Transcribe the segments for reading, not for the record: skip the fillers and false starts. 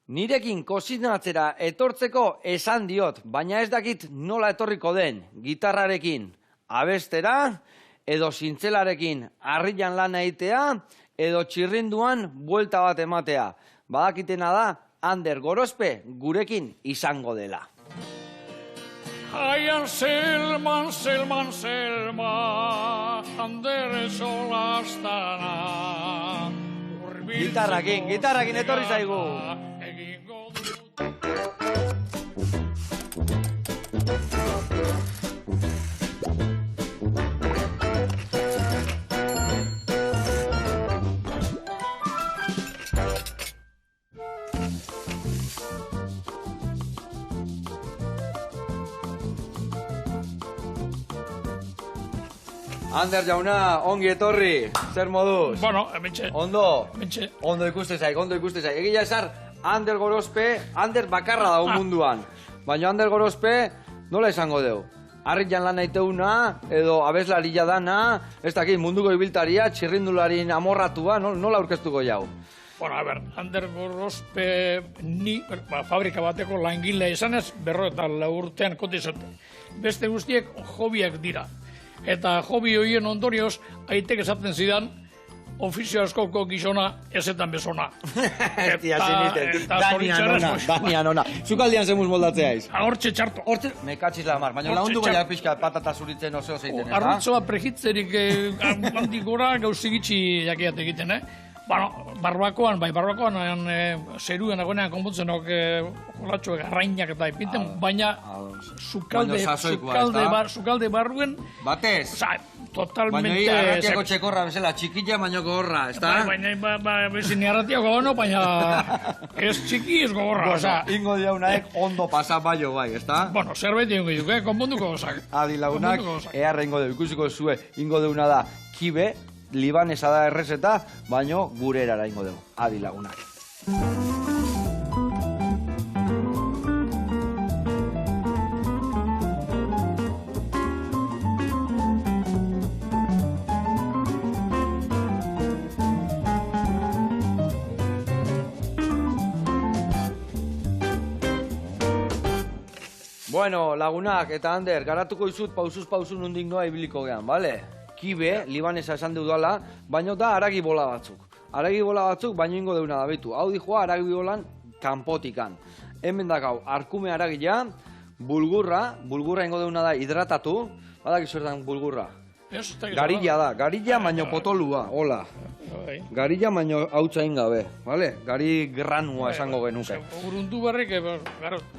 Nirekin kozinatzera etortzeko esan diot, baina ez dakit nola etorriko den, gitarrarekin abestera, edo zintzelarekin harrian lan egitea, edo txirrinduan buelta bat ematea. Badakitena da, Ander Gorospe gurekin izango dela. Aian Selman, Selman, Selma, Ander solastana. Gitarrakin etorri zaigu. Ander jauna, ongi etorri, zer moduz? Bueno, hementxe. Ondo? Hementxe. Ondo ikuste zaik. Egia esar, Ander Gorospe, Ander bakarra dago munduan. Baina Ander Gorospe, nola esango deu? Harrian lan naiteuna, edo abeslaria dana, ez dakit munduko ibiltaria, txirrindularin amorratua, nola aurkeztuko jau? Bueno, a ber, Ander Gorospe ni fabrika bateko langilea izanez, 54 urtean kotizatu. Beste guztiek hobiak dira. Eta hobi horien ondorioz, aitek esaten zidan, ofizio askoko gizona ezetan bezona. Danian ona. Zukaldian zemuz moldatzea iz. Hortxe txarto. Me katxiz la mar, baina lagundu goiak pixka patata zuritzen oseo zeiten, eta? Arrutzoa prejitzerik handik gora gauzigitxi jakiat egiten, Bueno, barbakoan zeruen agoenean konputzenok jolatxoek arrainak eta epiten, baina sukalde barruen... Batez? Totalmente... Baina arratiako txekorra bezala, txikilla baino gogorra, ez da? Baina bezin arratiako gono, baina ez txiki ez gogorra. Ingo diaunaek ondo pasa baio bai, ez da? Bueno, zerbait ingo diuk, konponduko gozak. Adi lagunak, eharra ingo deu, ikusiko zue, ingo deuna da, kibe, libanesa da errezeta, baino gure erara ingo dugu. Adi lagunak. Bueno, lagunak eta Ander, garatuko izut pausuz nondik noa ibiliko gean, bale? Kibe, libanesa esan deudala, baina da haragi bola batzuk. Haragi bola batzuk, baino ingo deuna da betu. Hau dijoa haragi bolan kanpotikan. Hemen dakau, arkume haragia, bulgurra ingo deuna da hidratatu. Badak izortan bulgurra. Garilla da, garilla baino potolua, hola. Garilla baino hautza ingabe, bale? Gari granua esango genuke. Urundu barrik,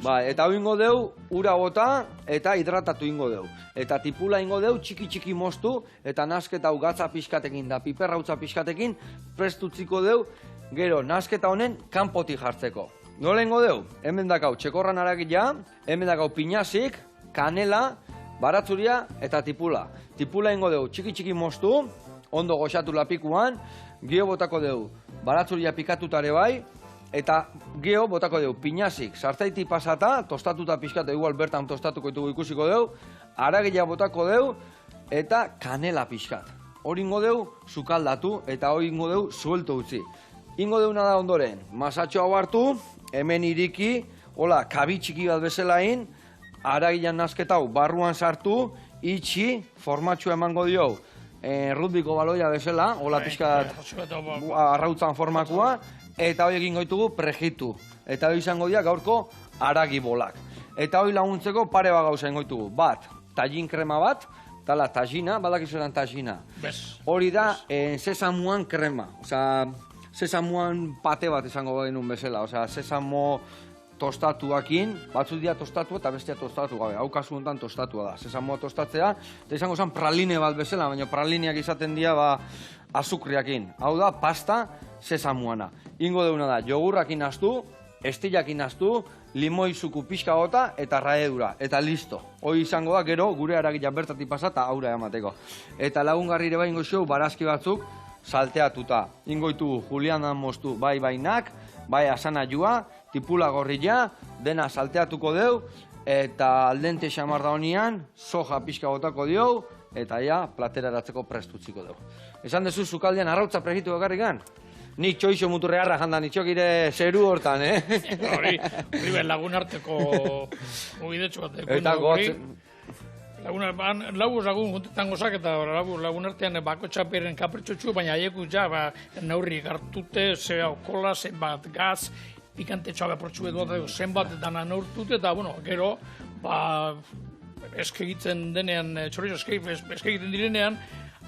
Ba, eta hau ingo deu, ura bota eta hidratatu ingo deu. Eta tipula ingo deu, txiki moztu, eta nasketa hau gatza pixkatekin da piperra hautza pixkatekin prestutziko deu, gero nasketa honen kanpotik jartzeko. Nola ingo deu? Hemen dakau txekorran haragia, hemen dakau pinazik, kanela, baratzuria eta tipula. Tipula ingo deu, txiki moztu, ondo goxatu lapikuan, geho botako deu, baratzuria pikatutare bai, eta geho botako deu, pinazik, sartzaiti pasata, tostatuta pixkatu, igual bertan tostatuko ditugu ikusiko deu, haragia botako deu, eta kanela pixkat. Hori ingo deu, sukaldatu, eta hori ingo deu, suelto utzi. Ingo deuna da ondoren, masatxo hau hartu, hemen iriki, hola, kabi txiki bat bezalain, haragian nasketau barruan sartu, itxi, formatxua emango dio, rugbyko baloia bezala, hola pixkat arrautzan formakua, eta hori egin goitugu prejitu. Eta hori izango dira gaurko haragi bolak. Eta hori laguntzeko pare bat gauza ingoitugu. Bat, tajin krema bat, tala tajina, badakizuetan tajina. Hori da sesamuan krema. Osa, sesamuan pate bat izango genuen bezala. Osa, sesamo tostatuakin, batzuk dira tostatu eta bestia tostatu gabe. Hau kasu honetan tostatua da. Sesamoa tostatzea, eta izango zen praline bat bezala, baina pralineak izaten dira azukriakin. Hau da, pasta sesamuana. Ingo deuna da, jogurrakin astu, estillakin astu, limoizuku pixka gota eta raedura. Eta listo. Hoi izango da, gero, gure haragia bertatik pasa eta aurra emateko. Eta lagungarri ere ingo xo, barazki batzuk salteatuta. Ingoitu julianan moztu bai bainak, bai asana joa, tipula gorrilla, dena salteatuko deu, eta aldente xamar da honian, soja pixka botako diou, eta ja, platera eratzeko prestutziko deu. Esan dezu, zukaldean arrautza pregitu bakarrikan? Nik txoixo muturrearra jandan, itxokire zeru hortan, Hori lagun arteko mugidetxo bat. Eta gotz... Lagu lagun juntetan gozak eta lagun artean bako txaperen kapritxotxu, baina haieku ja neurri hartute, kola, zenbat gaz, pikante txabe portxu edo zenbat dana neurtute, eta gero, eskegiten denean, txorizo eskegiten direnean,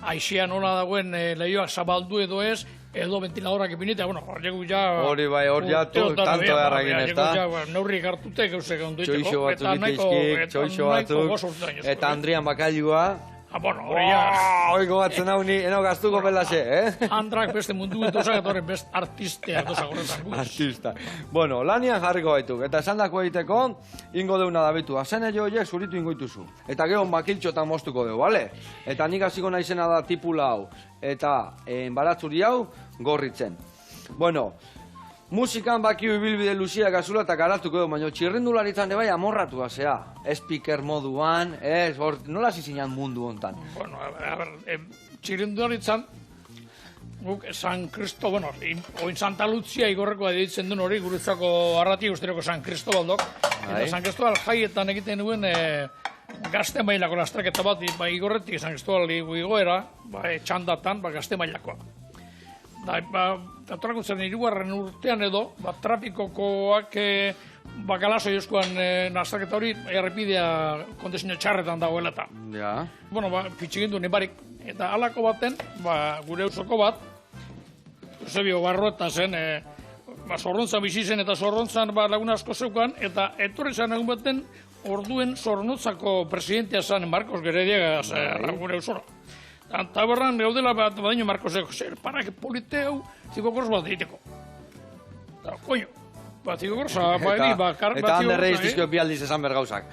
aixea nola dagoen lehioak zabaldu edo ez, edo ventiladorak epinita, horiek ja... Hori bai, hori ja, tanto erragin ez da. Neurrik hartute, gauzek ondoiteko. Txoixo batzuk iteizkik, txoixo batzuk, eta Andrian bakailua. Hori ja... Oiko batzen hau ni, eno gaztuko pelaxe, Andrak beste mundu dutozak, eta horren best artistea dutozak horretan. Artista. Bueno, lanian jarriko baituk, eta esan dako egiteko, ingo deuna dabitu. Azene jo horiek zuritu ingoituzu. Eta gero bakiltxotan moztuko dugu, bale? Eta nik hasiko naizena da tipula hau, eta baratzuri hau, gorritzen. Bueno, musikan bakiu ibilbide luzia gazula eta garatuko dugu, baina txirrindularitzan bai amorratu azea. Speaker moduan, nola zizinan mundu hontan? Bueno, txirrindularitzan, guk San Cristo, oin Santa Lucia igorrekoa ditzen duen hori, guretzako arrati guztireko San Cristobaldok. Eta San Cristobal jaietan egiten duen gazte mailako lastraketa bat, igorretik San Cristobal igoera, txandatan, gazte mailakoa. Atolakuntzaren irugarren urtean edo, trafikokoak galazo jozkoan lastraketa hori errepidea kontesino txarretan dagoela eta. Fitxigindu nibarik. Eta halako baten, gure eusoko bat, Eusebio Barroeta zen, Zorrontzan bizi zen eta Zorrontzan lagun asko zeukan, eta etorri zen egun baten orduen Zornotzako presidentea zen Marcos Gerediaga gure eusora. Eta berran gaudela badaino Marcoseko, parak politeu, zikokors bat egiteko. Eta, koño, zikokorosa, eta handerreiz dizkio bi aldiz esan bergauzak.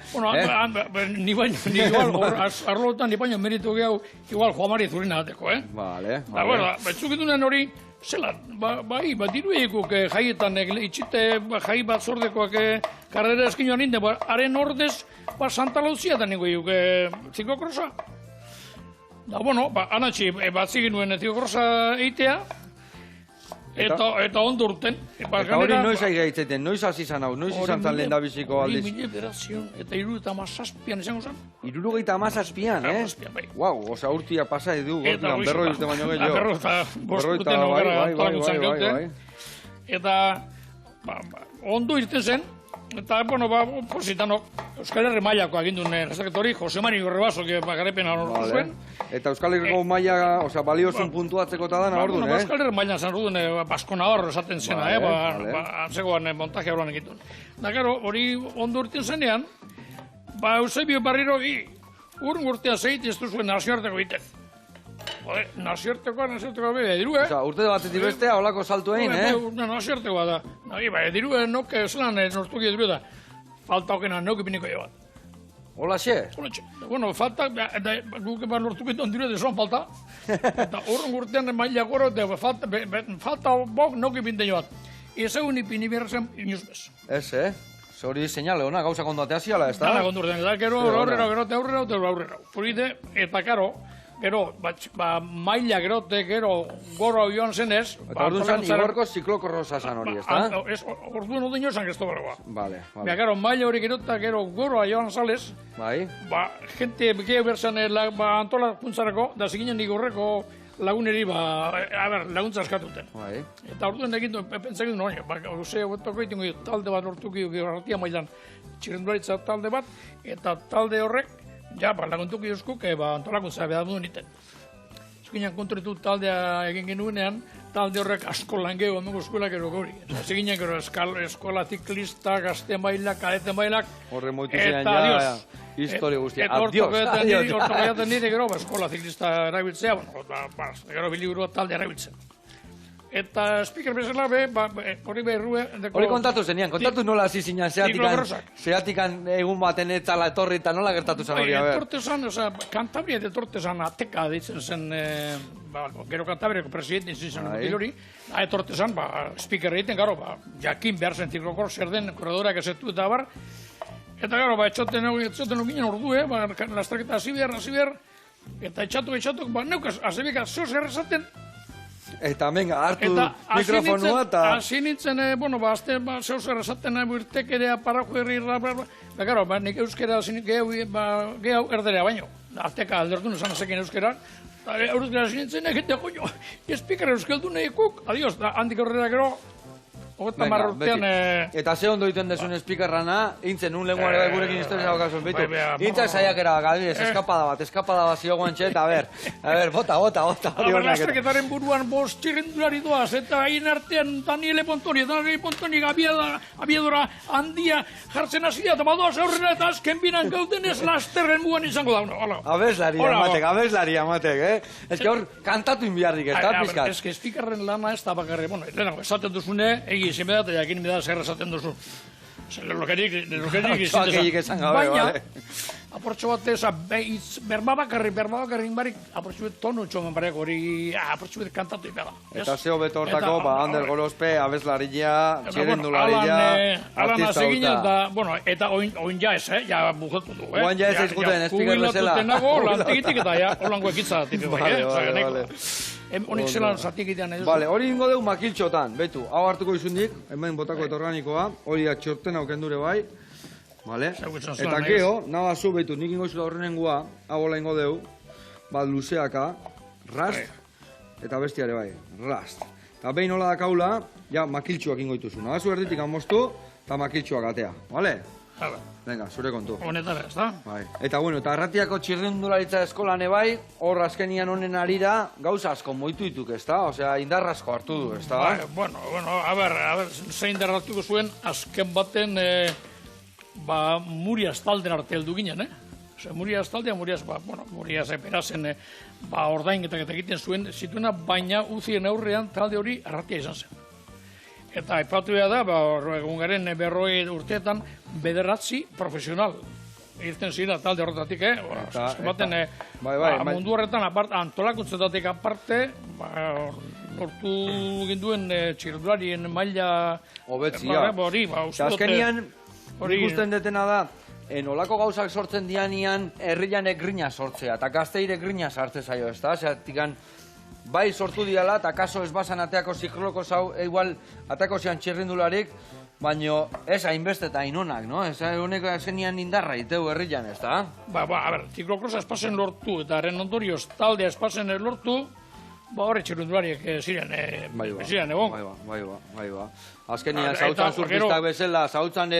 Ni baino, arlotan, ni baino meritu gehiago, igual Juan Mari Zurina dateko, Vale. Eta, betzukitunen hori, zelan, diru egikuk jaietan, itxite jai bat zordekoak karrera eskinoan inde, haren ordez, Santa Luzia da ningu egik zikokorosa. Da, anatxi, batzigin nuen zikokorosa eitea, eta ondo urten. Eta hori noiz aigaitzaten, noiz hasi zan hau, noiz izan zan lehen da biziko aldiz. Hori 1900 eta 67an izango zan. 67an, Guau, oza urtia pasa edu, berroi uste baino gehiago. Berroi eta bosturten ogara antolakuntzan geute. Eta ondo irten zen, eta, positanok, Euskal Herri mailako agindun hori, Jose Mari Gorrebaso, garepena horretu zuen. Eta Euskal Herriko maila, baliozun puntuatzeko eta dana orduan, Euskal Herri mailan zan orduan, Basko Navarro esaten zena, antzegoan montaje horrean egitun. Da, gero, hori ondo urten zenean, Eusebio Barriro, urrun urtean zeite ez duzuen nazioarteko egiten. Nazioartekoa bebe, dirue. Urte batetik bestea, holako saltu egin, Nazioartekoa da. Dirue, noke zelan nortuki dirue da. Falta okena, noke piniko jo bat. Hola xe? Bueno, falta, guk nortuki don dirue de son falta. Eta horren urtean maila goro, falta bok noke pinte jo bat. Ezegun ipini berrezen inoz bez. Ez, Hori seinale hona, gauza kondatea ziala, ez da? Dala kondurten, eta gero aurrera. Furide, eta karo, gero, maila gerote, gero, goro joan zenez... Eta orduan zan, igorko ziklokorroza zan hori, ez da? Orduan odin jo San Cristobaloa. Vale. Gero, maila hori gerota, gero, goroa joan zalez... Bai. Gente, gehiago berzan antolakuntzarako, da zikinen igorreko laguneri, laguntza askatuten. Bai. Eta orduan egintu, pentsak egin noaino, toko egiten goi, talde bat lortuki garratia mailan txirrendularitza talde bat, eta talde horrek, laguntuki euskuk, antolakuntza behar duen iten. Zikinen kontritu taldea egin genuenean, talde horrek asko langeo emengo eskuelak ero gauri. Zikinen gero eskola ziklista, gazte mailak, kadete mailak, horre moitu ziren ja, historia guztia. Adios. Hortoko jaten nire gero, eskola ziklista erabiltzea, gero biliburu talde erabiltzen. Eta speaker bezala hori berrue... Hori kontatu zenian, kontatu nola hasi zinan zeatikan egun baten etzala etorri eta nola gertatu zen hori, Etorte zan, Kantabria etorte zan ateka ditzen zen, gero Kantabriako presidente izin zen hori, etorte zan, speaker egiten, gero, jakin behar zen ziklokor zer den, korredorak ezetu eta bar, eta gero, etxoten ginen ordue, lastraketa hasi behar, eta etxatuk, neuk, azebeka, zeo zer esaten, Eta, venga, hartu mikrofonua eta... Hasi nintzen, bueno, azte, zeu zer esaten birtekerea parako herri, karo, nik euskera gehiago erderea baino. Arteka aldertu nesan azekin euskera, euskera hasi nintzen, egite, joño, espikar euskeldu nahikuk, adios, handik aurrera gero, Ogeta marrurtean... Eta ze ondo iten desun espikarrana, intzen un lenguare bai gurekin historia bakasun bitu. Intzak saiakera baka, adibidez, eskapada bat zio guantxe, eta a ber, bota. Lasterketaren buruan bost txirrendulari doaz, eta hain artean Daniele Pontoni, abiadora handia jartzen hasi da, eta badoaz aurrera eta azken binan gaudenez lasterren buan izango da. Abeslari amatek, Ez que hor, kantatu inbiarrik, ez da, pizkat. Ez que espikarren lana ez da bakarri, bueno, lehenago, esaten duzune, izin beda eta jakin beda zer esaten duzu. Lerrokerik izin dezan. Baina, aportxo bat eza, berba bakarri barik, aportxo bet tonu txomen barek hori, aportxo bet kantatu ibela. Eta zeo beto hortako, Ander Gorospe, abeslaria, txirrendularia, artista hauta. Bueno, eta oin ja ez, ja bujetu du. Oin ja ez ezkuten, espiker bezala. Jubilatu tenago, lantegitik eta ja, holango ekitza tipi bai, Honik zelan zatik itean edo. Vale, hori ingo deu makiltxotan, betu. Hau hartuko izundik, hemen botako eta organikoa, hori atxorten aukendure bai. Vale? Eta geho, naha zu betu, nik ingo izula horrenengua, hau hola ingo deu, bat luzeaka, rast, eta bestiare bai, rast. Eta behin hola dakaula, ja makiltxoak ingo ituzu. Naha zu erditik amostu, eta makiltxoak atea, vale? Hala. Venga, zure kontu. Honetara, ez da? Bai. Eta bueno, eta Arratiako txirrendularitza eskolan ebai, hor azkenian honen arira, gauza asko moitu dituk, ez da? Osea, indar asko hartu du, ez da? Bai, bueno, a ber, zein derratuko zuen, azken baten, Muriaz talden arte heldu ginen, Osea, Muriaz taldea, Muriaz eperazen, ordainketak eta egiten zuen, zituena, baina uzien aurrean talde hori Arratia izan zen. Eta aipatu da, egun garen berroi urteetan, bederatzi profesional. Irten ziren talde horretatik, mundu horretan, antolakuntzetatik aparte, lortu ginduen txirrendularien maila... Hobetzia. Azkenian, ikusten detena da, nolako gauzak sortzen dianian, herrian egrina sortzea, eta gazteire egrina sartze zaio, ez da? Bai sortu diala, eta kaso ez basan ateako zikloko zau, igual ateako zian txirrindularik, baina ez hainbeste eta hainonak, no? Ez honek zenian indarra iteu herrian, ez da? A ber, ziklokrosa espasen lortu, eta haren ondorioz taldea espasen lortu, horre txirrindulariek ziren egon. Bai. Azkenian, zautzan surfistak bezala, zautzan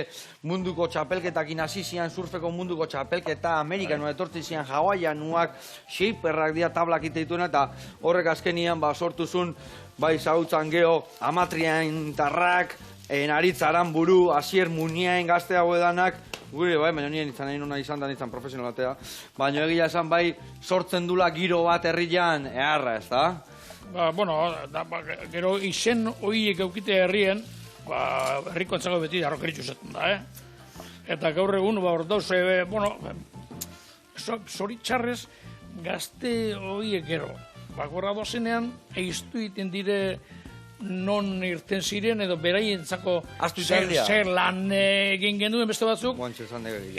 munduko txapelketakin hasi zian, surfeko munduko txapelketa, Amerikan etortzi zian, Hawaiianuak, shaperrak dia tablak iteituena, eta horrek azkenian sortuzun, bai zautzan geho, amatrian tarrak, naritzaran buru, Asier Muniain gazte hau edanak, gure bai, baina nien izan nahi izan da nintzen profesionalatea, baina egia esan bai sortzen dula giro bat herrian, eharra, ez da? Gero izen horiek eukite herrien, herriko entzago beti arrokeritxu zaten da, Eta gaur egun, hor dauz, zoritxarrez gazte horiek gero. Gorra dozenean, eiztu iten dire non irten ziren edo beraientzako zer lan egin genduen beste batzuk.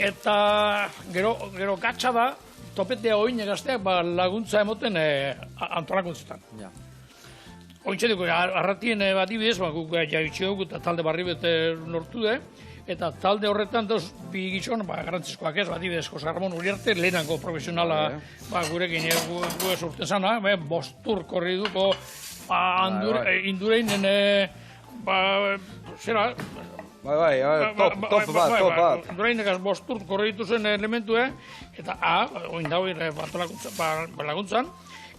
Eta gero gatsa da, topetea oin gazteak laguntza emoten antolakuntzetan. Ointxe dugu, Arratien adibidez, guk jaitxe dugu eta talde barri bete nortu eta talde horretan dauz bi gizon, garantzizkoak ez, adibidez, Jose Ramon Uriarte, lehenango profesionala gurekin gu ez urten zana, bostur korri duko, indureinen, zera... top bat. Indureinek bostur korri dituzen elementue, eta oin dago laguntzan,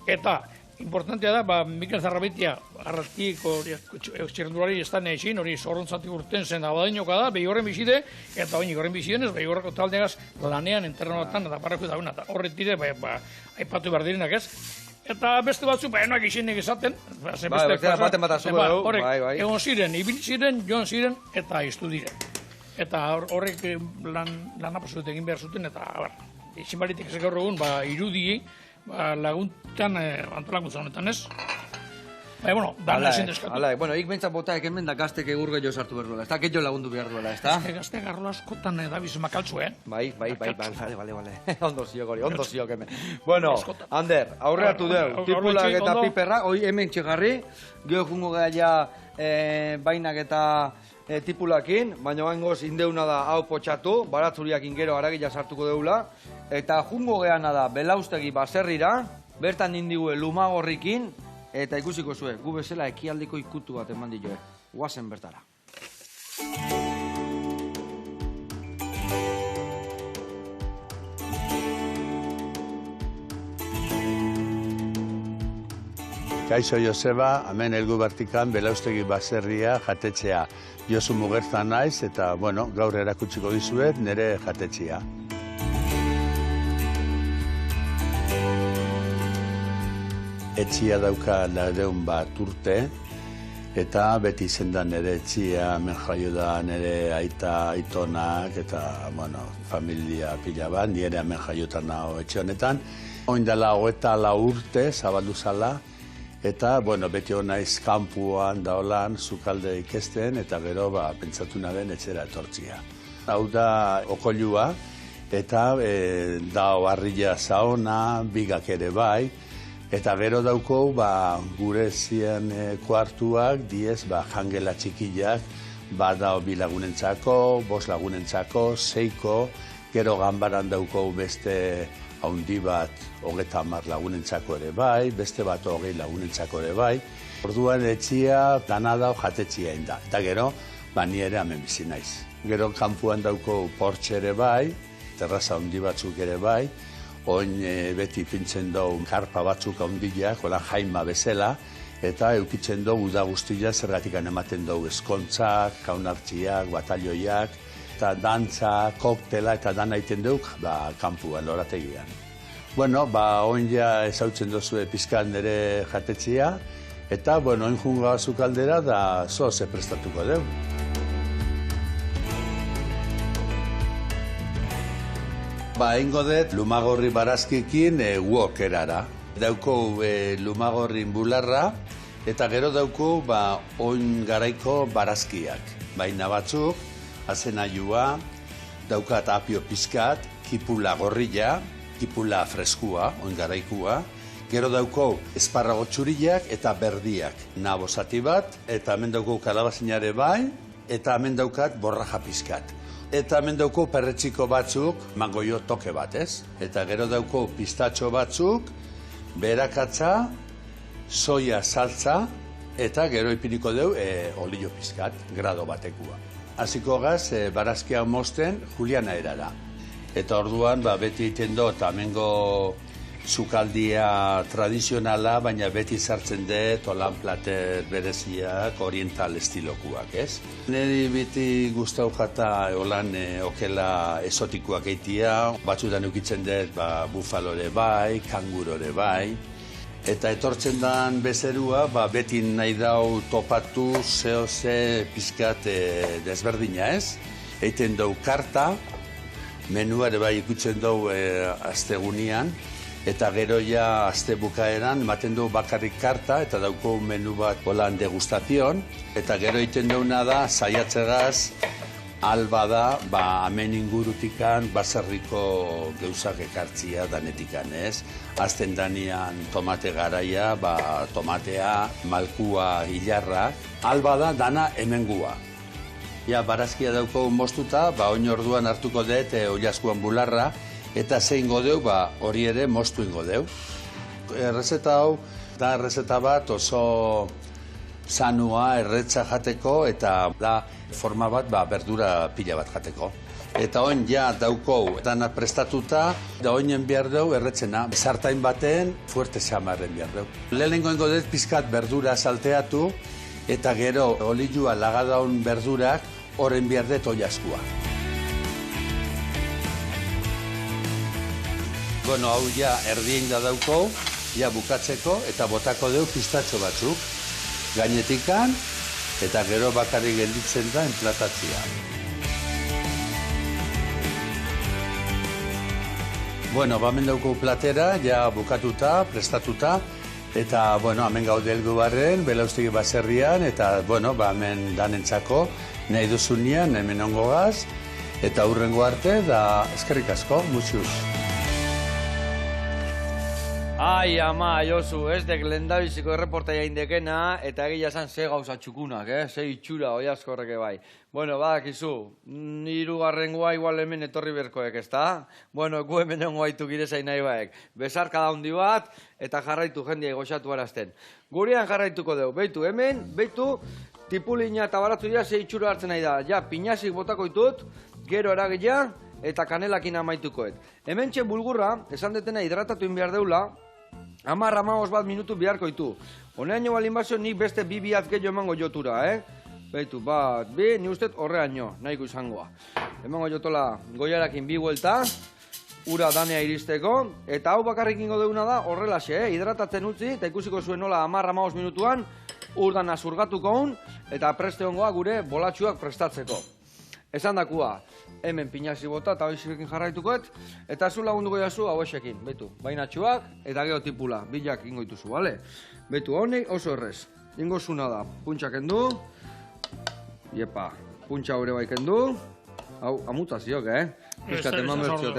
eta importantea da, Mikel Zarrabitia, Arratiko txirrendulari estan eixin, hori zorrontzatik urten zen abadainoka da, behi horren bizide, eta oinik horren bizidenez, behi horreko taldeagaz lanean enterrenotan, eta parrako dauna, eta horret dire, aipatu behar direnak ez. Eta beste batzu, enoak izinek esaten, baten bat azu edo, bai. Egon ziren, ibil ziren, joan ziren, eta iztu diren. Eta horrek lan aposuet egin behar zuten, eta izin baritik ez gaur egun, irudi, laguntan antolakuntza honetan ez. Bueno, dana ezin deskatu. Bueno, ik bentsat bota hemen da gaztek egur gehiago sartu behar duela, ez da, gehiago lagundu behar duela, ez da? Gazte garro askotan dabiz makaltzu, Bai, vale. Ondo ziok hemen. Bueno, Ander, aurreatu deu, tipulak eta piperra, hoi hemen txegarri, geho jungo gaia bainak eta tipulakin, baina bangoz indeuna da hau potxatu, baratzuriakin gero aragila sartuko deula, eta jungo geana da belaustegi baserrira, bertan indigue lumagorrikin, eta ikusiko zuen, gu bezala ekialdeko ikutu bat eman dioe. Guazen bertara. Kaixo Joseba, hemen helgu bertikan belaustegi baserria jatetxea. Josu Mugerza naiz eta, bueno, gaur erakutsiko dizuet nire jatetxea. Etxia dauka 100 urte, eta beti izen da nire etxia, hemen jaio da nire aita, aitonak, eta, bueno, familia pila bat, nire hemen jaiotan nago etxe honetan. Oin dela 24 urte, zabaldu zala, eta, bueno, beti honaiz kanpuan da holan, sukalde ikesten, eta gero, pentsatu naben etxera etortzia. Hau da okoilua, eta da harria zaona, bigak ere bai, eta gero dauko, gure zien kuartuak, diez, jangela txikiak, badao 2 lagunentzako, 5 lagunentzako, 6ko, gero ganbaran dauko beste haundi bat 30 lagunentzako ere bai, beste bat 20 lagunentzako ere bai. Orduan etxia dana dao jatetxia inda. Eta gero, ni ere hemen bizi naiz. Gero kanpuan dauko portxe ere bai, terraza haundi batzuk ere bai, oin beti pintzen dugu karpa batzuk handiak, hola jaima bezala, eta eukitzen dugu uda guztia zergatikan ematen dugu eskontzak, kaunartxiak, batalioiak, eta dantza, koktela eta dana egiten duk, kanpuan, lorategian. Bueno, oin ja ezautzen duzu pizkan nire jatetxia, eta, bueno, oin jungo bazuk aldera da zoze prestatuko dugu. Egingo dut Lumagorri barazkikin uokerara. Dauko Lumagorrin bularra, eta gero dauko oin garaiko barazkiak. Baina batzuk, azenaiua, daukat apio pizkat, kipula gorrilla, kipula freskua, oin garaikua. Gero dauko esparrago txuriak eta berdiak. Nabo zati bat, eta hemen dauko kalabazinare bai, eta hemen daukat borraja pizkat. Eta hemen dauko perretxiko batzuk, mangoio toke bat, ez? Eta gero dauko pistatxo batzuk, berakatza, soia saltza, eta gero ipiniko deu olio pizkat, grado batekua. Hasiko gaz, barazkia mosten Juliana erara. Eta orduan, beti iten dut, hemengo sukaldia tradizionala, baina beti sartzen dut, olan plater bereziak, oriental estilokuak, ez? Neri beti guztau jata olan okela esotikuak eitia, batzutan eukitzen dut bufalore bai, kangurore bai, eta etortzen dan bezerua, beti nahi dau topatu zehose pizkat desberdina, ez? Eiten dau karta, menuare bai ikutzen dau astegunian, eta gero ja azte bukaeran ematen du bakarrik karta eta dauko menu bat holan degustazion, eta gero egiten duena da saiatzegaz alba da hemen ingurutikan baserriko geuzak ekartzia danetikan, ez? Azten danian tomate garaia, tomatea, malkua, hilarrak, alba da dana hemengua. Ja, barazkia dauko mostuta, oin orduan hartuko dut oilaskuan bularra, eta zein godeu, hori ere mostu ingo deu. Errezeta hau, da errezeta bat oso sanua, erretza jateko, eta da forma bat berdura pila bat jateko. Eta oin ja dauko, dana prestatuta, da oinen behar deu erretzena, sartain baten fuerte xamarren behar deu. Lehenengo ingo dut pizkat berdura salteatu, eta gero olilua lagadaun berdurak horren behar dut oilaskua. Bueno, hau ja erdien da dauko, ja bukatzeko, eta botako deu pistatxo batzuk. Gainetikan, eta gero bakarrik gelditzen da enplatatzia. Bueno, bamen dauko platera, ja bukatuta, prestatuta, Eta, bueno, hemen gaude helgu barren, Belaustegi baserrian, eta, bueno, hemen danentzako, nahi duzunean, hemen ongogaz, eta hurrengo arte, da eskerrik asko, muchuz. Ai, ama, Josu, ez dek lendabiziko erreportaia indekena, eta egia esan ze gauza txukunak, ze itxura, oi asko horreke bai. Bueno, badakizu, hirugarrengoa igual hemen etorri berkoek, ezta? Bueno, gu hemen ongo haitu girezain nahi baek. Bezarka da hundi bat, eta jarraitu jendia goxatu arazten. Gurean jarraituko dugu, beitu hemen, beitu, tipulina eta baratzu dira ze itxura hartzen nahi da. Ja, pinazik botako ditut, gero eragila, eta kanelakin amaitukoet. Hemen txen bulgurra, esan detena hidratatu behar deula, 10-15 minutu beharko ditu. Honeaino balin bazio nik beste bi biat gehiago emango jotura, Beitu, bat, bi, ni ustez horreaino, nahiko izangoa. Emango jotola goiarakin bi vuelta, ura danea iristeko, eta hau bakarrik ingo deuna da horrelaxe, hidratatzen utzi, eta ikusiko zuen nola 10-15 minutuan, urdana zurgatuko un, eta preste hongoa gure bolatxuak prestatzeko. Esan dakua, hemen pinazi bota eta hoizekin jarraitukoet, eta zu lagunduko jazu hauesekin, betu, bainatxuak eta gero tipula, bilak ingo dituzu, bale? Betu, honek oso errez, ingo zuna da, puntxa kendu, iepa, puntxa hori bai kendu, hau, amutaziok, Piskat eman bertziot,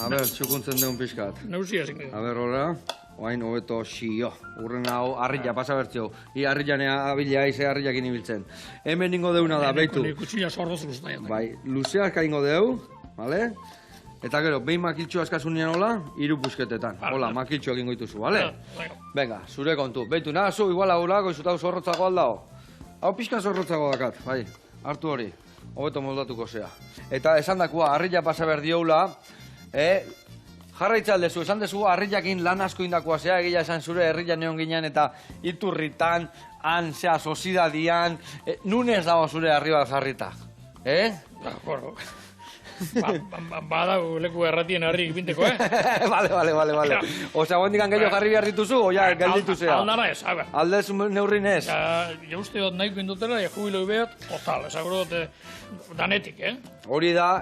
A ber, txukuntzen deun pixkat. Neuzia zinko. A ber, horra. Oain, hobeto xio. Urren hau, harrilla, pasa bertzio. I harrillanea abilea, ize harrillakin ibiltzen. Hemen ingo deuna da, beitu. Kutsila zorroz luztaia. Bai, luzeazka ingo deu, bale? Eta gero, behin makiltxo askasunean hola, 3 busketetan. Hola, makiltxo egin goituzu, bale? Venga, zure kontu. Beitu, nazu, igual agulako, izutau zorrotzago aldao. Hau pixka zorrotzago dakat, bai, hartu hori. Hobeto moldatuko zea. Eta esan dakua, harrilla pasa behar dioula, jarraitza aldezu, esan dezu harrillakin lan asko indakoa zea, egia esan zure herrian egon ginen eta iturritan, han, zea, sosidadian, nunez dago zure arriba jarrita, Badago leku erratien harri ipinteko, Vale. Osea, gondikan gehiago jarri behar dituzu, oia, gelditu zea. Aldara ez, a ber. Aldez neurrin ez. Ja uste dut nahiko indutela, jubiloi behat, total, esaguro dut danetik, Hori da,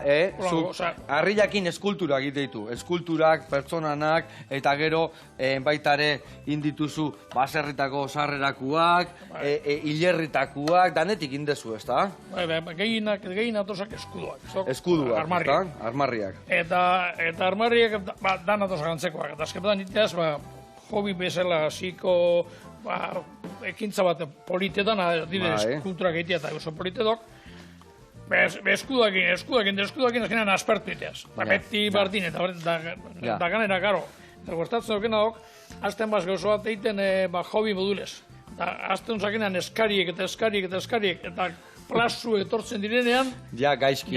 harrillakin eskulturak egite ditu. Eskulturak, pertsonanak, eta gero baitare indituzu baserritako sarrerakuak, hilerritakuak, danetik indezu, ez da? Gehien atosak eskuduak. Eskuduak, armarriak. Eta armarriak dan atosak antzekoak. Eta azkenetan iteaz, hobi bezala ziko ekintza bat politetan, adibidez, kulturak egitea eta oso politedok, eskudakin azkenean aspertu iteaz. Eta beti bardin, eta ganera, karo, gertatzen dukena dok, azten baz gauzo bat egiten hobi modulez. Azten zakenean eskariek, eta plazu etortzen direnean... Ja, gaizki.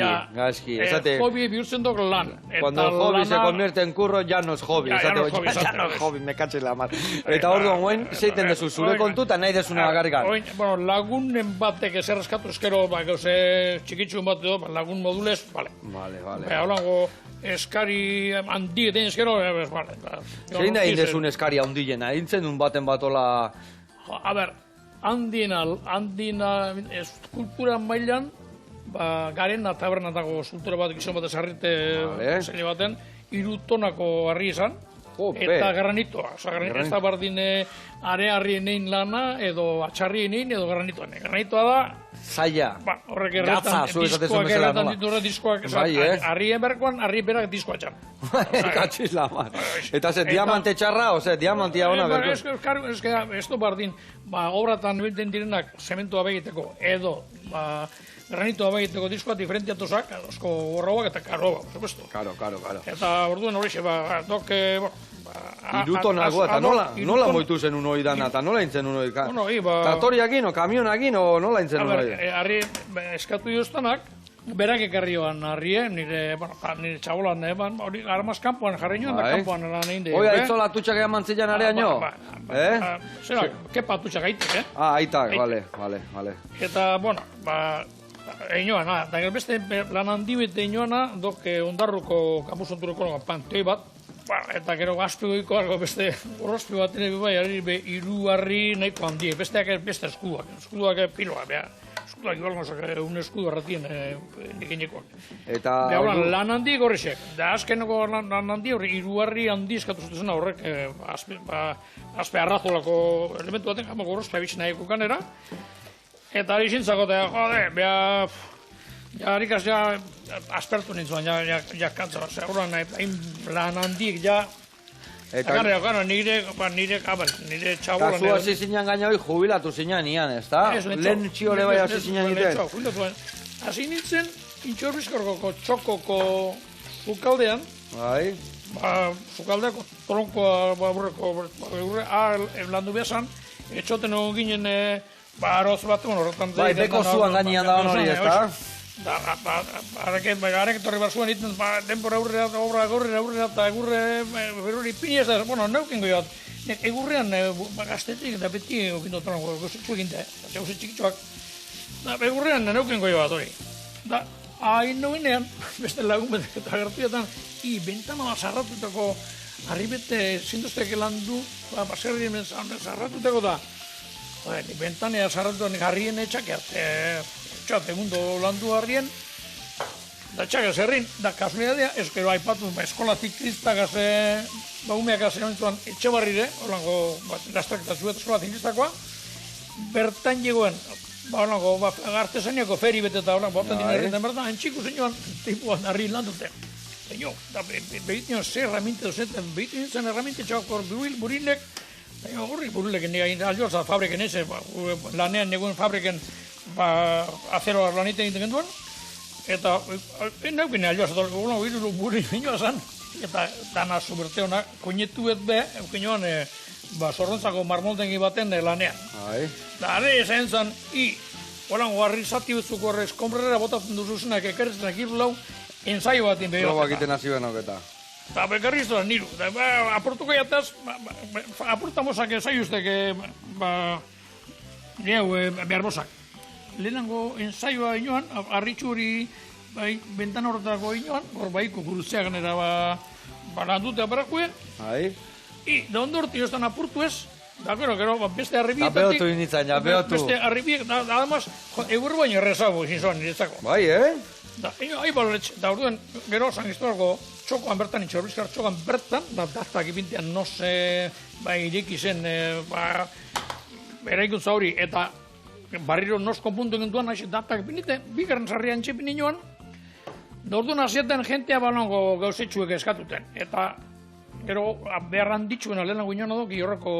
Hobi bihurtzen duk lan. Cuando el hobby se convierte en curro, ya no es hobby. Ya no es hobby, me cache la mar. Eta orduan, guen, zeiten dezu, zure kontuta nahi desuna garrikan. Bueno, lagunen batek ezer eskatu eskero, gauze txikitxun bat edo, lagun modulez, vale. Vale. Haulango eskari handi eten eskero, vale. Zein da indezun eskari handiena, intzen dun baten batola... A ber, handina eskultura mailan, Garena taberna dago eskultura bat gizon bat esarrite zein baten, 3 tonako harri esan, eta granitoa. Ez da bardine are-harrien egin lana, edo atxarrien egin, edo granitoan. Granitoa da... Zaila. Horrek erretan diturra diskoak, harrien berkoan, harri berak diskoa txan. Katxiz la mar. Eta ze, diamante txarra, ose, diamantia ona berko? Ez du bardin, obratan bilten direnak zementua begiteko, edo granitoa begiteko diskoa diferentiatuzak, asko gorroak eta karoa, por supuesto. Karo. Eta orduen horixe, dok... 3 tonago, eta nola moitu zen uno idana, eta nola intzen uno idana? Traktoriakin, o kamionakin, o nola intzen uno idana? Harri eskatu joztanak, berak ekarrioan harrie, nire txabolan, hori armaz kanpoan jarri nioen, da kanpoan lan egin dira. Oia, itzola atutxak eman zilean areaino? Zera, kepa atutxak aitek, aitak, bale. Eta, bueno, einoana, eta beste lan handi bete einoana, dok ondarruko kapuzontureko panteoi bat, eta gero gazpioiko argo beste horrozpio bat ere bai, 3 harri nahiko handie, besteak beste eskuduak piloa, igual un eskudo erratien nekinekoak. Eta... Gauran, lan handi gorrizek. Da azkeneko lan handi hori, iruarri handi eskatu zuten horrek, azpe arrazolako elementu baten, gama gorrozpea bitxena kanera. Eta ari zintzako, jode, beha... Ja, harikaz, ja, aspertu nintzuan, ja, kantza, horan, hain lan handik, ja... Eta nire txabola... Eta zu hasi zinean gaina hori jubilatu zinean ian, ez da? Lehen txiore bai hasi zinean iten. Hasi nintzen, intxorbizkorko txokoko ukaldean, ukaldeako tronkoa aurreko, landu behazan, etxoten egon ginen, arroz bat, horretan... Bai, beko zuan gainean da hori, ez da? Garek torri bat zuen iten, denbora aurrera, eta egurre, beruri pini ez da, bueno, neukengo joat. Egurrean, gaztetik eta beti okindotan, gozitxu eginte, gauze txikitxoak. Egurrean, neukengo joat hori. Da, hain nuenean, beste lagun betek eta gertuetan, bentana zarratutako, arribete zinduztek landu, baserrien zarratutako da. Bentanea zarratutako harrien etxakeat, txate mundo landu harrien, da txaka zerrin, da kasualidadea, eskero aipatu, eskolatik kristakaz, umeak azenean etxe barrire, holango, gaztak eta zuet eskolatik kristakoa, bertan jegoen, artesaniako feri bete eta holan, bortan dinerretan bertan, entxiku zeinoan, tipuan harri landute. Zeino, da behitu ze erraminte duzeten, behitu nintzen erraminte txakor burinek, horri burilek nire alioza fabriken ez, lanean negoen fabriken azeroa lan egiten genduan, eta neukin alioza, hiru buri minua zan, eta dana suberte hona, koinetu bet be, eukin joan, zorrontzako marmoldengi baten lanean. Da, are esan zan, holango harri zati betzuk horrez, komprerera botatzen duzuzenak, ekerrezenak irlau, ensaio batin behar. Probak egiten hasi benok eta. Eta bekarri ez da niru. Aportuko jataz, aportamozak ensaiuztek, behar bozak. Lehenango ensaioa inoan, harritxu hori, bentan horretako inoan, hor baiko gurutzeak ganera landutea barakue. Da ondorti joztan apurtu ez, da gero, beste harribietatik... Da behotu initzan, ja, behotu. Beste harribiek, da ademaz, egur baino errezago izin zoan niretzako. Bai, Da, orduan, gero, San txokoan bertan, intxorbizkar txokoan bertan, daztak ipintean noze, ireki zen, eraikuntza hori, eta barriro nos konpuntu gentuan, daztak ipinite, bigarren sarrian txepin inoan, da orduan hasietan jentea balongo gauzetxuek eskatuten, eta gero, beharran ditxuen alenago inoan adok, horreko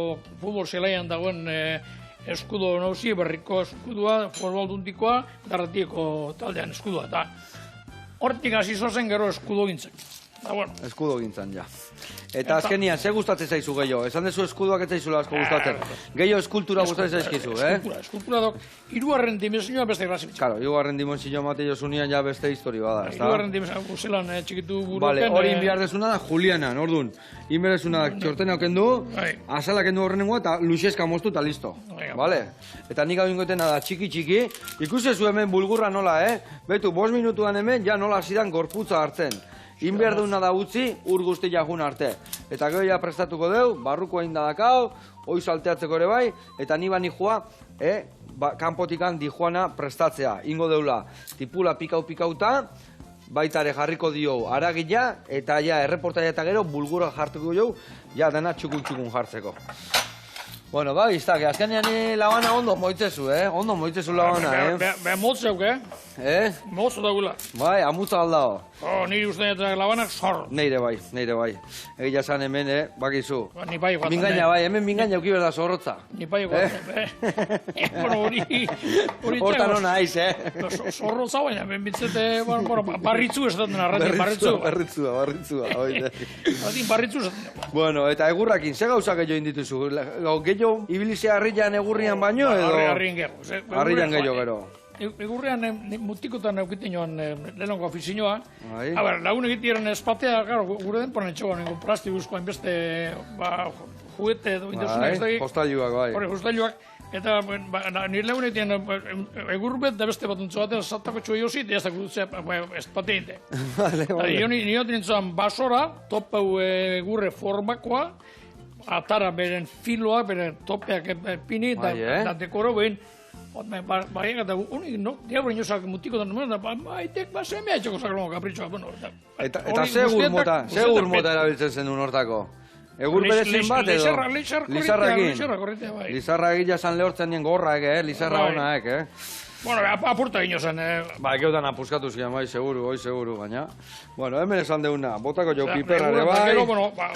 futbol zelaian dagoen eskudo nauzi, berriko eskudua, futboldundikoa, darratieko taldean eskudua, eta hortik hasi zozen gero eskudo gintzen. Eskudo gintzen, ja. Eta azkenian, ze gustatzen zaizu gehiago? Esan dezu eskudoak ez zaizula asko gustatzen. Gehiago eskultura gustatzen zaizkizu, Eskultura dok, irugarren dimenzioa beste grazibitza. Claro, irugarren dimenzioa mate josunian ja beste histori bada, ez da? Irugarren dimenzioa, zelan txikitu buruken... Vale, hori inbiar dezuna da Julianan, orduan. Inberezuna da txortena okendu, azalak endu horrenengoa eta luxeska moztu eta listo. Vale? Eta nik hau ingotena da txiki-txiki, ikusezu hemen bulgurra nola, Betu, 5 minutuan hemen, ja nola zidan gorputza hartzen. Inberduna da utzi, ur guzti jajun arte. Eta gero ja prestatuko deu, barruko hain dadakau, hoi salteatzeko ere bai, eta ni bani joa, kanpotikan dijoana prestatzea. Ingo deula, tipula pikauta, baitare jarriko dio aragila, eta ja erreportaia eta gero bulgura jartuko jo, ja dena txukun jartzeko. Bueno, bai, iztak, azkenean labana ondo moitzezu, Ondo moitzezu labana, Beha motzeuk, Motzu daugula. Bai, amutza aldao. Niri uste eta labanak zorro. Neire bai. Egia zan hemen, bakizu. Ni pai guatan. Mingaina bai, hemen mingaina uki berda zorrotza. Ni pai guatan, Bueno, hori... Hortan hona aiz, Zorrotza baina, benbitzete, barritzu esaten arratin, barritzu. Barritzua, oide. Arratin, barritzu esaten. Bueno, eta egurrakin, ze gauzak gehiago indituzu? Gehiago ibilizea harrian egurrian baino edo? Harrian gero. Harrian gehiago gero. Egurrean mutikotan eukiten joan lehenongo ofizinoa. Lagun egitiaren espatea, gure denporan etxoan, plastikouzkoa inbeste juguete edo indasunak. Hostailuak, bai. Hori, hostailuak. Eta nire lagun egiten egurbet da beste bat untzo batean zatako txoi hozi, eta jaztak dutzea espatea inte. Nire nintzen basora, topau egurre formakoa, atara beren filoa, beren topeak pini, eta dekoro behin, Baina eta unik, diabro inosak mutiko da nomen, baitek semea etxeko zakalongo kapritxoa, bueno. Eta segur mota erabiltzen zen duen hortako. Egur berezin bat edo? Lizarra egia zan lehortzen dien gorrak, lizarra honaek, Bueno, apurta gino zen. Geutan apuskatu zian, bai, seguru, baina. Bueno, hemen esan deuna, botako jo piperra ere bai.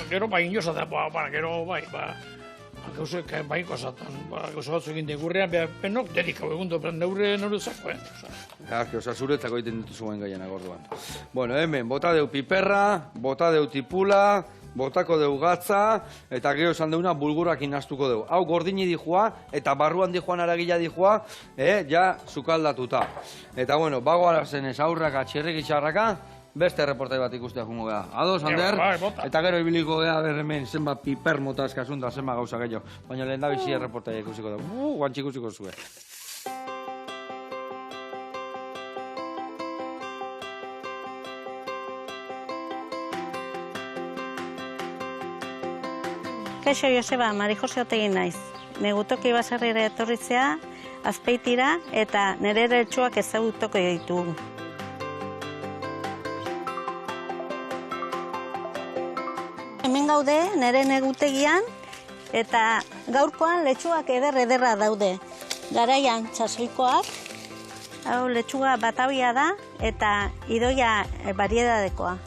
Gero bai inosa da, gero bai, gauzek baiko zatan, gauza batzuk egin degurrean, benok dedikau egundo, neure zako, zuretzako egiten ditu zuen gaienak orduan. Bueno, hemen, bota deu piperra, bota deu tipula, botako deu gatza, eta gero esan deuna bulgurak inaztuko deu. Hau gordini dihua, eta barruan dihuan aragila dihua, ja zukaldatuta. Eta bueno, bagoara zenez aurraka, txerrik itxarraka, beste reportai bat ikustea jungo geha. Ados, Ander? Eta gero ibiliko geha berremen zenbat piper mota eskasun da zenbat gauza gehiago. Baina lehen da bizi reportai ikusiko da. Guantxik ikusiko zuen. Kaixo Joseba, Mari Jose Otegi naiz. Negutoki baserrira etorritzea, Azpeitira eta nire eltsuak ezagutuko ditugu. Hemen gaude, nire negutegian, eta gaurkoan letxuak ederra daude. Garaian txasoikoak, hau letxuga batabia da, eta idoia bariedadekoa.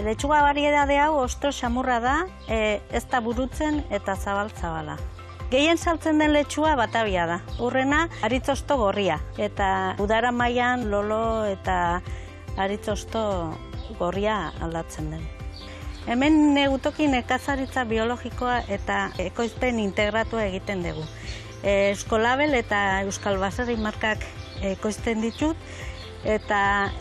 Letxuga bariedade hau ostro xamurra da, ez da burutzen eta zabala. Gehien saltzen den letxua batabia da. Urrena, aritzosto gorria. Eta udara mailan lolo eta aritzosto gorria aldatzen den. Hemen negutoki nekazaritza biologikoa eta ekoizpen integratua egiten dugu. Euskolabel eta Euskal Baserri markak ekoizten ditut, eta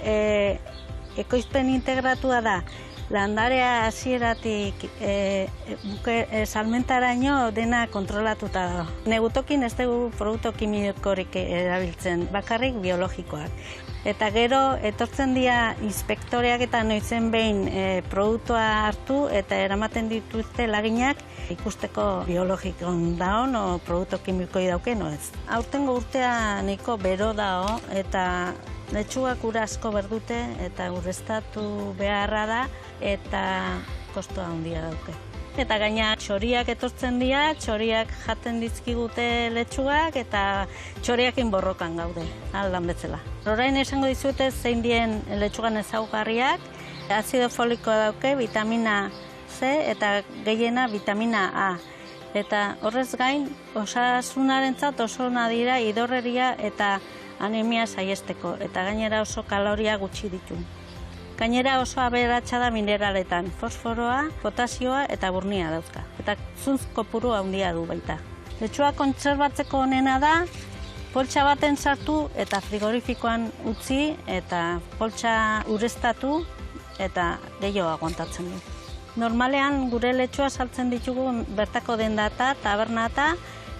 ekoizpen integratua da. Landarea hasieratik salmentaraino dena kontrolatuta da. Negutokin ez dugu produktu kimikorik erabiltzen, bakarrik biologikoak. Eta gero etortzen dira inspektoreak eta noizen behin produktua hartu eta eramaten dituzte laginak ikusteko biologikon daon o produktu kimikoi dauken o ez. Aurtengo urtea nahiko bero dao eta letxugak ura asko berdute eta urreztatu beharra da eta kostoa handia dauke. Eta gaina txoriak etortzen dira, txoriak jaten dizkigute letxugak eta txoriakin borrokan gaude, aldan betzela. Orain esango dizute zein dien letxugan ezaugarriak, azido folikoa dauke, vitamina C eta gehiena vitamina A. Eta horrez gain, osasunarentzat oso ona dira idorreria eta anemia saiesteko, eta gainera oso kaloria gutxi ditu. Gainera oso aberatsa da mineraletan, fosforoa, potasioa eta burnia dauzka. Eta zuntz kopuru handia du baita. Letxua kontserbatzeko onena da, poltsa baten sartu eta frigorifikoan utzi eta poltsa ureztatu eta gehiago aguantatzen du. Normalean gure letxua saltzen ditugu bertako dendata, tabernata,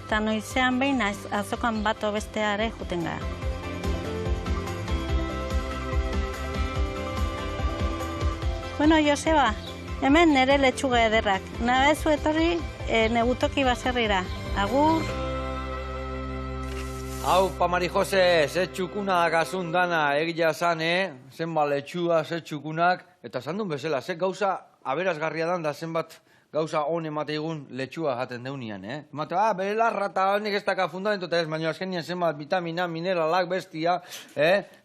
eta noizean behin azokan bat bestea ere juten gara. Bueno, Joseba, hemen nire letxuga ederrak. Nabezu etorri negutoki baserrira. Agur! Hau, pa Mari Jose, ze txukuna gazun dana egia zan, zenba letxua, ze txukunak, eta zan duen bezala, ze gauza aberazgarria dan da zenbat gauza hon emateigun letxua jaten deunian, Emate, bere larra eta honik ez daka fundamentu eta ez, baina azkenien zenbat vitamina, mineralak, bestia,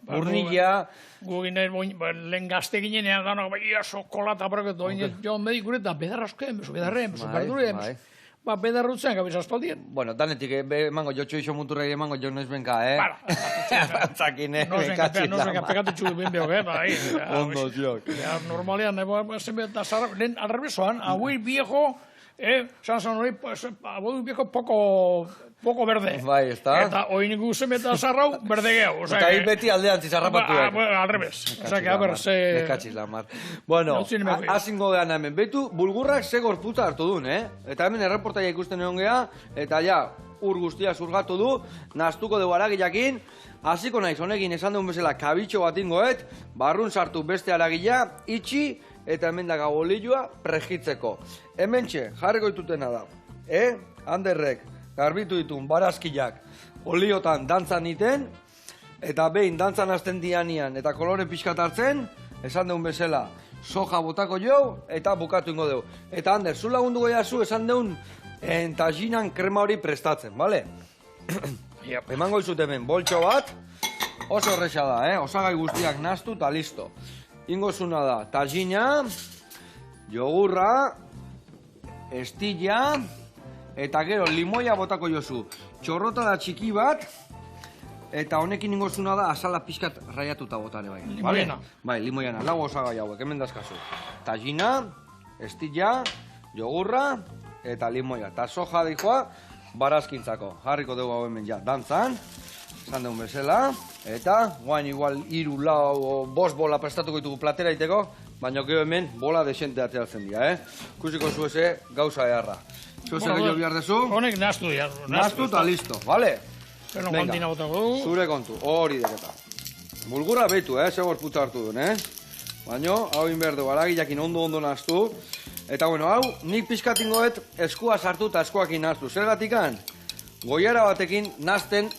burnilla. Gu ginen, lehen gazte ginenean danak, sokolata, jo medikure eta bedarrazko emezu, berdure emezu. Bedarrutzen gabiz aspaldien. Bueno, danetik, emango jo txuixo muturrei emango jo noiz benka, Zakin, bekatzi da. Pekatu txugu ben behok, Ondo, ziok. Normalean, lehen alrebesoan, hauei viejo, sanzan hori, hauei viejo poco verde. Bai, ez da? Eta oin guzen eta zarrau, berde geho. Eta hi beti aldean zizarrapatuek. Alrebes. Osa, haber, ze... Bekatxiz la mar. Bueno, azingo gehan hemen. Betu, bulgurrak ze gorputza hartu duen, Eta hemen erreportaia ikusten egon geha, eta ja, ur guztia zurgatu du, naztuko dugu aragilakin, hasiko naiz honekin esan duen bezala kabitxo bat ingoet, barrun sartu beste aragila, itxi, eta hemen daga bolilloa prejitzeko. Hemen txe, jarriko ditutena da. Anderrek, garbitu ditun, barazkiak, oliotan dantzan iten, eta behin dantzan hasten dianian, eta kolore pixkat hartzen, esan deun bezala, soja botako jo, eta bukatu ingo deu. Eta Ander, zu lagundu goiazu, esan deun, tajinan krema hori prestatzen, bale? Emango izut hemen, boltxo bat, oso horrexa da, osagai guztiak naztu eta listo. Ingo zuna da, tajina, jogurra, estilla, eta gero limoia botako jozu. Txorrota da txiki bat, eta honekin ingo zuna da asala pixkat raiatuta botare bai. Limoiana. Bai, limoiana, lau osagai hauek, hemen dazkazu. Tajina, estilla, jogurra, eta limoia. Eta soja dijoa, barazkintzako. Jarriko dugu hau hemen ja, dantzan, esan dugun bezala, eta guain igual 3, 4, 5 bola prestatuko ditugu platera iteko, baina gero hemen bola desente ateratzen dira, Kusiko zueze gauza eharra. Zueze gehiago behar dezu? Honek naztu dira. Naztu eta listo, bale? Pero kantina botako du. Zure kontu, hori deketa. Bulgura behitu, segor putza hartu duen, Baina, hau inber dugu, aragiakin ondo naztu. Eta bueno, hau, nik pixkatingoet eskua sartu eta eskuakin naztu. Zergatikan, goiara batekin nazten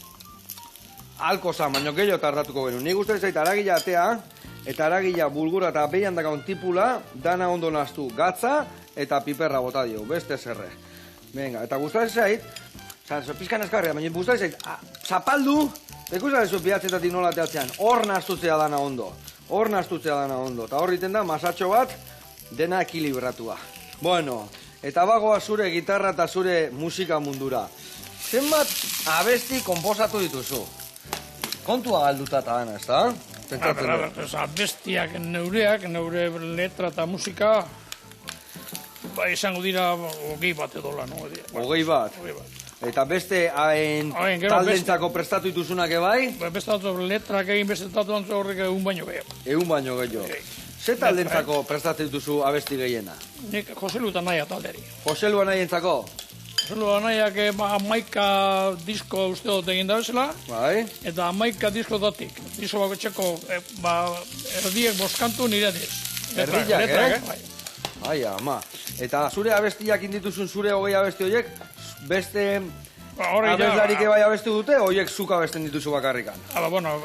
alko zan, baina gehiago tardatuko genu. Nik uste zait aragila atea, eta aragila bulgura eta behian dakaun tipula, dana ondo naztu gatza eta piperra bota dio, beste zerre. Venga, eta guztatzen zait, pizkan eskarria, baina guztatzen zait, zapaldu, ikusten zu bihatzetatik nola teatzean, hor naztutzea dana ondo. Hor naztutzea dana ondo, eta hor iten da masatxo bat, dena ekilibratua. Bueno, eta bagoa zure gitarra eta zure musika mundura. Zenbat abesti konposatu dituzu? Kontua galduta eta dana, ez da? Abestiak neureak, neure letra eta musika, izango dira 20 bat edo lan. 20 bat? Eta beste taldentzako prestatu dituzunak ebai? Beste letrak egin beste tatuantzu horrek 100 baino gehiago. 100 baino gehiago. Ze taldentzako prestatzen dituzu abesti gehiena? Nik Joselu eta Naia talderi. Joselu Anaientzako? Joselu Anaiak 11 disko uste dut egin da bezala. Bai. Eta 11 disko datik. Disko bako txeko, erdiek boskantu nire diz. Erdiak, Ai, ama. Eta zure abestiak indituzun zure 20 abesti horiek, beste abeslarik ebai abestu dute, horiek zuk abesten dituzu bakarrikan? Bueno,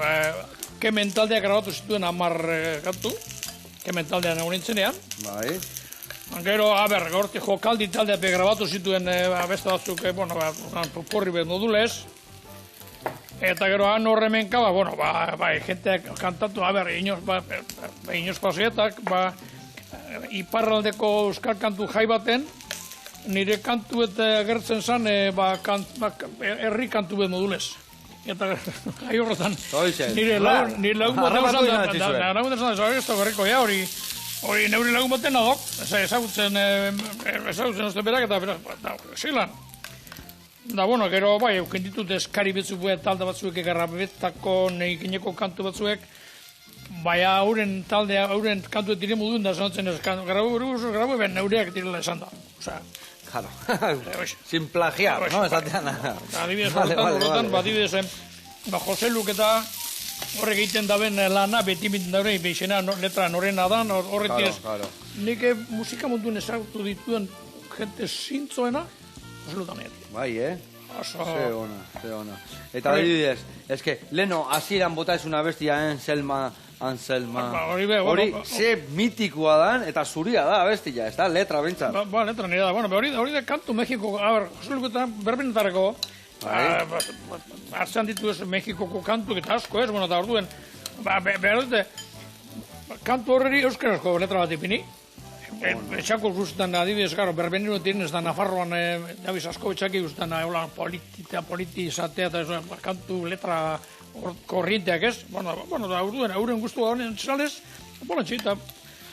Kemen taldeak grabatu zituen 10 kantu. Kemen taldean egun nintzenean. Bai. Gero, gorti jokaldi taldeak grabatu zituen abeste batzuk, porri bet modulez. Eta gero, han horremenka, jenteak kantatu, inoz paseetak, iparraldeko euskal kantu jai baten, nire kantu eta agertzen zan, herri kantu bet modulez. Eta jai horretan, nire lagun baten zan, hori neuri lagun baten nadok, ezagutzen uste berak eta zilan. Da, gero, euken ditut eskari betzuk talde batzuek egarrabetako negikineko kantu batzuek, hauren taldea, hauren kantuet dire moduen da zanatzen ez, grabu eben neureak direla esan da. Claro, sin plagiar, no? Esatean. Adibidez, horretan, Jose Luk eta horrek egiten daben lana, beti minten daben, beixena letra norena da, horretik ez. Nik musika munduen ezagutu dituen jente zintzoena, Jose Luk danean. Bai, Ze ona. Eta adibidez, eske, leno, hasieran bota ez una bestia, Anselma. Hori, ze mitikoa dan, eta zuria da bestia, ez da, letra bintzat. Letra nire da, hori da kantu Mexiko, Jose Luketan berbenetarako, hartzen ditu ez Mexikoko kantu, eta asko ez, eta orduen, behar dute, kantu horreri euskarazko letra bat ipini. Etxako guztan, adibidez, berbenero tiren ez da Nafarroan, Daviz asko etxaki guztan, politi izatea, eta kantu letra korrienteak ez. Da, euren guztua honen txalez, bolantxita,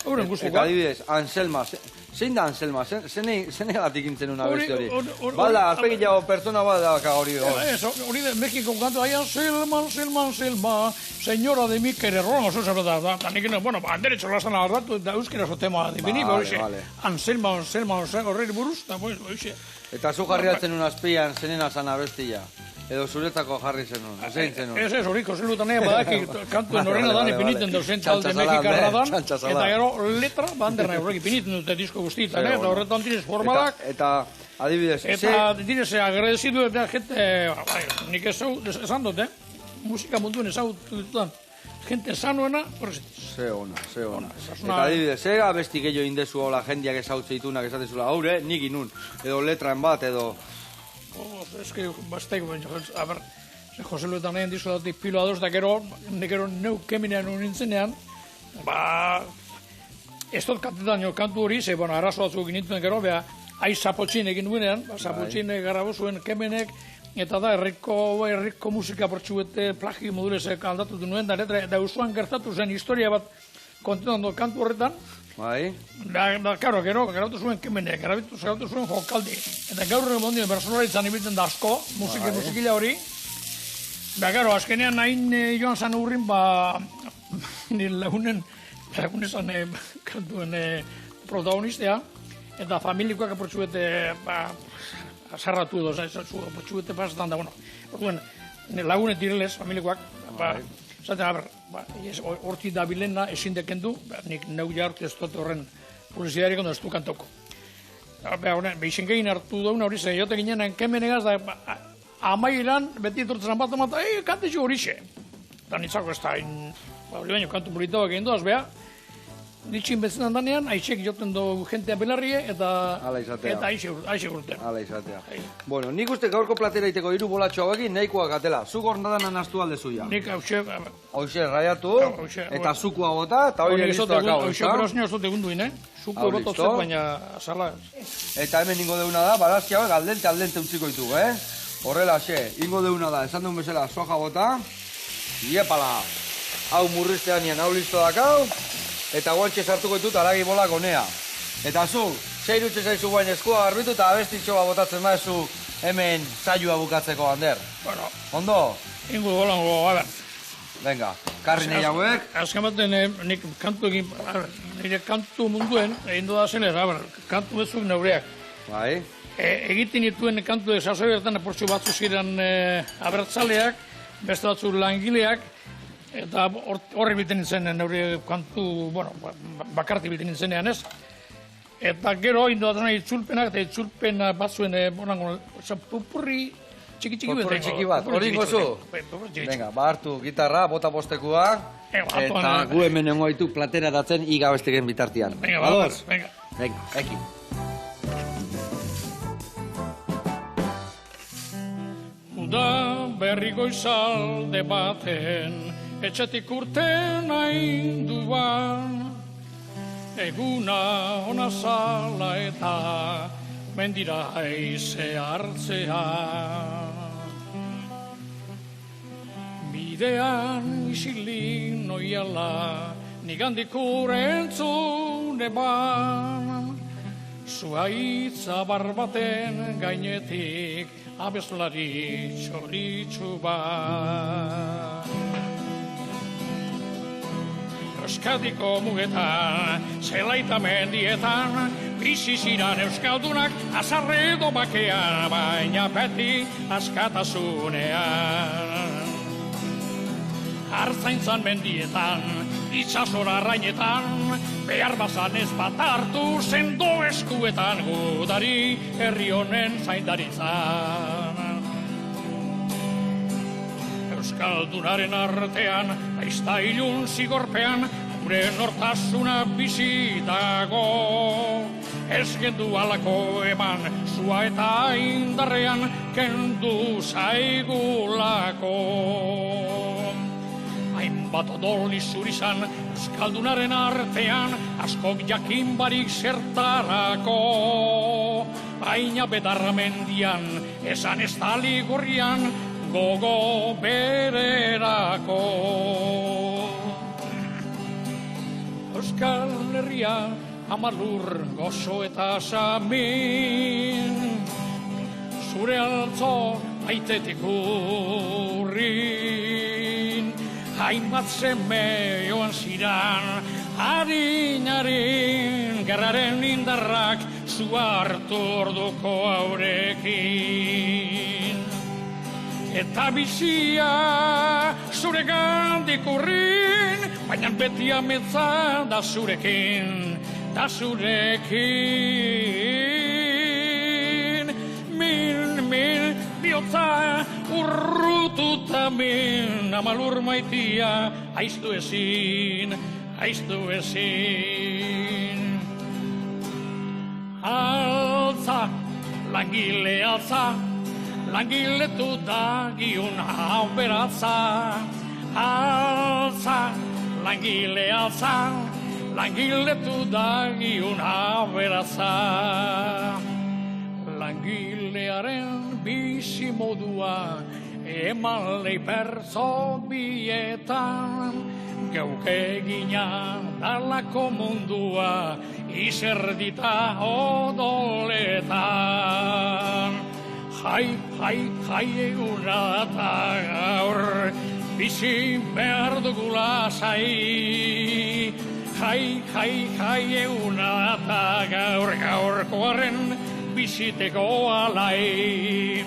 euren guztua. Eta adibidez, Anselma, zein da Anselma? Zen egatik intzen una besti hori? Bala, azpegilago pertsona bada hori. Hori de Mexiko kantu, Anselma, señora de mi querer, oso zabetan da. Eta nik, handeretxo lastan aldatu, da euskerazo tema dipini, Anselma, horreri buruz, eta hoxe. Eta zu jarri altzen un azpian, zenena zan abestia? Edo zuretzako jarri zenun, zein zenun? Ez, hori, Joselutan ea badaki kantuen horrena dan ipiniten dauzen talde mexikarra dan, eta gero letra, banderna horrek ipiniten dute disko guztietan, eta horretan direz formalak. Eta adibidez, Eta direz agradecidu eta jente, nik esan dut, musika munduen ezagutu ditudan, jente sanoena, Ze ona. Eta adibidez, zega besti gehiago indezu hola jendiak ezautze ditunak esatezula haure, nik inun, edo letraen bat, edo... Eske, bastek, a ber, Jose Luetan nahen dizu datik pilo adoz, da gero, neu keminean nintzenean, ez dut kantetan kantu hori, ze, arazo batzuk nintuen gero, aiz zapotxin egin duenean, zapotxin garrabo zuen kemenek, eta da, herriko musika portxuete plagio modulezek aldatu nuen, da usuan gertatu zen historia bat kontinuen kantu horretan, da, karo, gero, garatu zuen kemenek, garatu zuen jokaldi, eta gaur mondien personalitzan ibiltzen da asko, musikila hori, da, gero, azkenean nahin joan zan urrin, nire lagunen zan kantuen protagonistea, eta familikoak apurtxuete, sarratu edo, apurtxuete pasatan da, orduen, lagunet direlez, familikoak, zaten, hortik da bilena, ezin dekendu, nik neu jartu ez dut horren publizitarik ondo ez du kantoko. Beixen gehien hartu dauna hori zen, jote ginen kemenegaz, da, amailan, beti etortzen bat amata, kantexu horixe. Eta nitzako ez da, hori baino, kantu politoak egin doaz, beha, ditxin betzenan danean, aixek joten du jentea belarrie, eta aixe urten. Hala izatea. Bueno, nik uste gaurko platera iteko 3 bolatxo hauekin nahikoak atela. Zuk hor nadan anastu aldezu ja. Nik hauxe... Hauxe raiatu, eta zukua bota, eta hori egiztoak hau, hauxe brosnio ez dut egun duin, Zuko bototzet, baina azala... Eta hemen ingo deuna da, barazki hauek aldente utziko ditugu, Horrela, ingo deuna da, esan duen bezala, soja bota, iepala, hau murriztean nian, hau listo dakau, eta guantxe sartuko ditut aragi bolak onea. Eta zu, zeirutxe zaizu guain eskua garbitu eta abestitxo bat botatzen maezu hemen saioa bukatzeko, Ander. Bueno. Ondo? Ingo golango, a ber. Venga, karri nahi hauek. Azken baten, nik kantu egin, nire kantu munduen, egin da zeler, kantu bezuk neureak. Bai. Egiten dituen kantu esazoi bertan, portxu batzu ziren abertzaleak, beste batzu langileak, eta horri bilten nintzen, neure kantu, bakarti bilten nintzenean ez. Eta gero, indoatzen itzulpenak, eta itzulpen batzuen, pupurri txiki bat. Pupurri txiki bat, hori ingozu? Venga, hartu gitarra, bota postekua, eta gu hemen nengoitu platera datzen igabesteken bitartian. Venga, venga, ekin. Uda berriko izalde baten, etxetik urten ainduan, eguna ona zala eta mendira aize hartzea. Bidean isilin noiala, nigandik urentzun eban, zuaitza barbaten gainetik abeslari txoritxu bat. Euskadiko mugetan, zelaita mendietan, bizi ziran euskaldunak azarredo bakean, baina beti askatasunean. Artzaintzan mendietan, itsasora rainetan, behar bazan ez bat hartu sendo eskuetan, gudari herri honen zaindaritzan. Euskaldunaren artean, aizta ilun zigorpean, gure nortasuna bizi dago. Ez gendu alako eman, zua eta indarrean, kendu zaigulako. Hainbat odol izurizan, euskaldunaren artean, askok jakin barik zertarako. Baina bedarra mendian, esan ez tali gorrian, gogo bererako. Euskal Herria amalur gozo eta samin, zure altzo aitetik urrin, hainbat zeme joan ziran, harin, gerraren indarrak zu hartu orduko aurekin. Eta bizia zure gandik urrin, baina beti ametza da zurekin. da zurekin. Min, bihotza urrututa min, amalur maitia, aiztu ezin. Altza, langile altza, langiletu dagiun aberatza. Altza, langile altza, langiletu dagiun aberatza. Langilearen bizi modua eman leipertzo bietan, geukegina dalako mundua izerdita odoletan. Jai eguna eta gaur bizi behar dugula zai. Jai eguna eta gaurkoaren biziteko alai.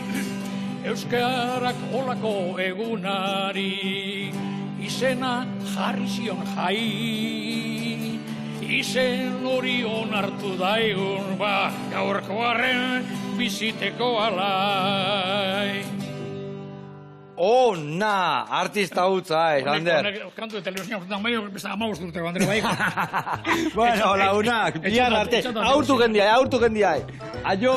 Euskarak olako egunari izena jarri zion jai. Izen hori onartu daigun, gaurkoaren biziteko alai. Ona, artista hutza, Ander. Kantu de telebizioan urtean baino, besta 15 urteko, Ander, bai. Bueno, launak, bihar arte. Aurtu gendia. Aio!